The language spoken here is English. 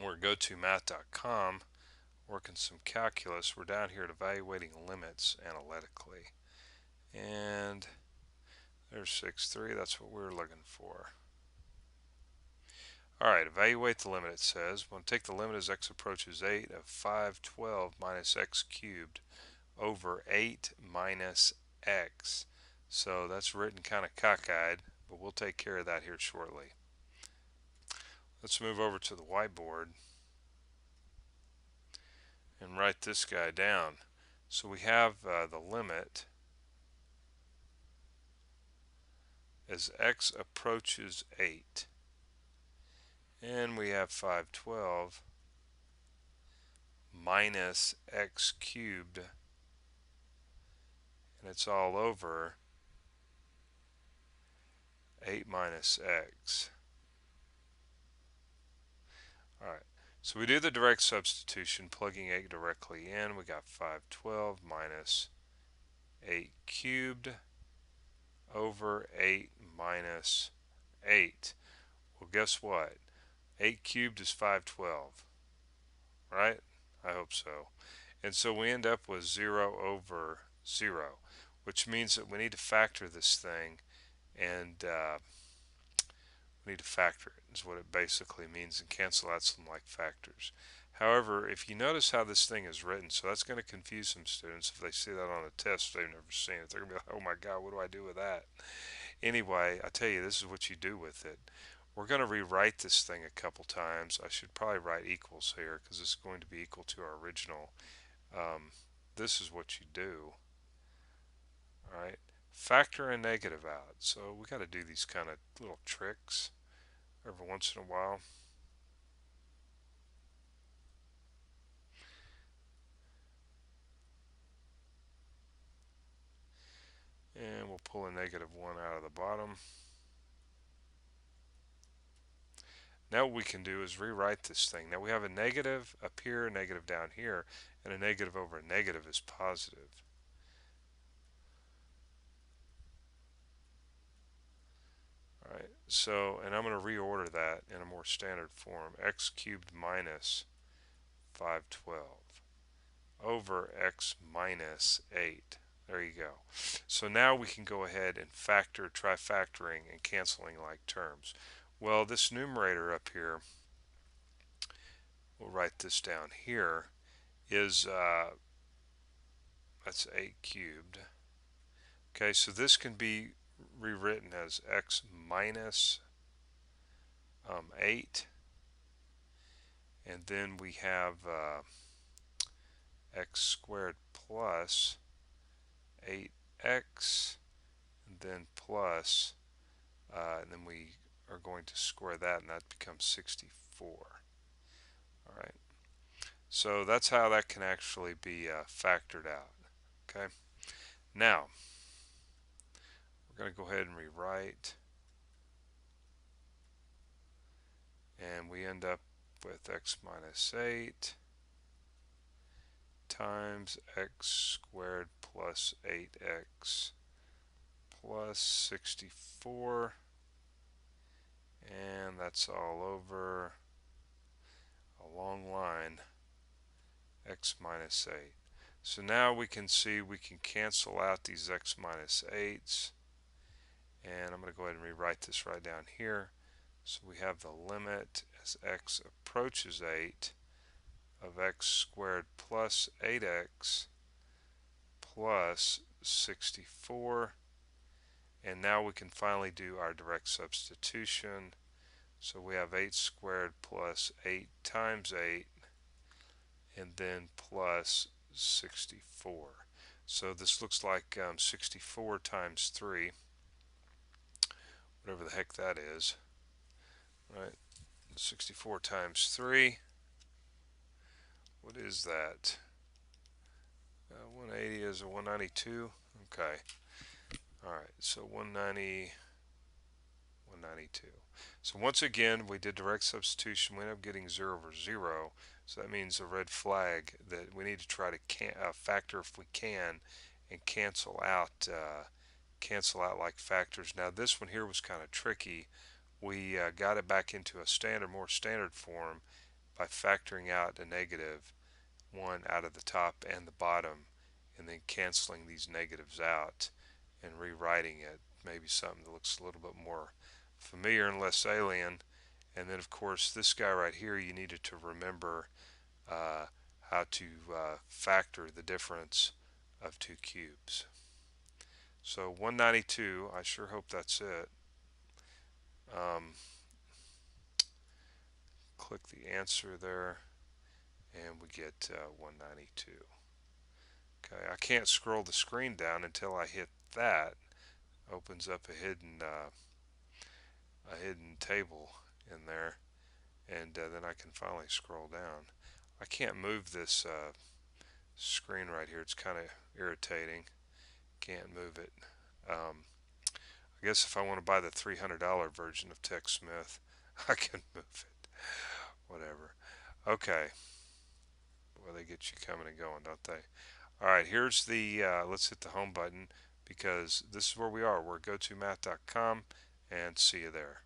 We're gotomath.com, working some calculus. We're down here at evaluating limits analytically. And there's 6.3, that's what we're looking for. Alright, evaluate the limit, it says. We'll take the limit as x approaches 8 of 512 minus x cubed over 8 minus x. So that's written kind of cockeyed, but we'll take care of that here shortly. Let's move over to the whiteboard and write this guy down. So we have the limit as x approaches 8, and we have 512 minus x cubed, and it's all over 8 minus x. Alright, so we do the direct substitution, plugging 8 directly in. We got 512 minus 8 cubed over 8 minus 8. Well, guess what? 8 cubed is 512, right? I hope so. And so we end up with 0 over 0, which means that we need to factor this thing, and we need to factor it, is what it basically means, and cancel out some like factors. However, if you notice how this thing is written, so that's going to confuse some students if they see that on a test they've never seen it. They're going to be like, oh my God, what do I do with that? Anyway, I tell you, this is what you do with it. We're going to rewrite this thing a couple times. I should probably write equals here because it's going to be equal to our original. This is what you do. Alright, factor a negative out. So we got to do these kind of little tricks every once in a while. And we'll pull a -1 out of the bottom. Now what we can do is rewrite this thing. Now we have a negative up here, a negative down here, and a negative over a negative is positive. Alright, so, and I'm going to reorder that in a more standard form. X cubed minus 512 over x minus 8. There you go. So now we can go ahead and factor, try factoring and canceling like terms. Well, this numerator up here, we'll write this down here, is that's 8 cubed. Okay, so this can be rewritten as x minus 8, and then we have x squared plus 8x, and then plus, and then we are going to square that, and that becomes 64. Alright, so that's how that can actually be factored out. Okay, now we're going to go ahead and rewrite, and we end up with x minus 8 times x squared plus 8x plus 64, and that's all over a long line x minus 8. So now we can see we can cancel out these x minus 8s, and I'm going to go ahead and rewrite this right down here. So we have the limit as x approaches 8 of x squared plus 8x plus 64, and now we can finally do our direct substitution. So we have 8 squared plus 8 times 8, and then plus 64. So this looks like 64 times 3, whatever the heck that is, right? 64 times 3, what is that? 180 is a 192. Okay. Alright, so 190, 192. So once again, we did direct substitution. We ended up getting 0 over 0. So that means a red flag that we need to try to factor if we can, and cancel out like factors. Now this one here was kind of tricky. We got it back into a more standard form, by factoring out a negative 1 out of the top and the bottom, and then canceling these negatives out and rewriting it. Maybe something that looks a little bit more familiar and less alien. And then of course this guy right here, you needed to remember how to factor the difference of two cubes. So 192, I sure hope that's it. Click the answer there and we get 192. Okay, I can't scroll the screen down until I hit that. Opens up a hidden table in there, and then I can finally scroll down. I can't move this screen right here. It's kind of irritating. Can't move it. I guess if I want to buy the $300 version of TechSmith, I can move it. Whatever. Okay. Well, they get you coming and going, don't they? All right, here's the, let's hit the home button because this is where we are. We're gotomath.com, and see you there.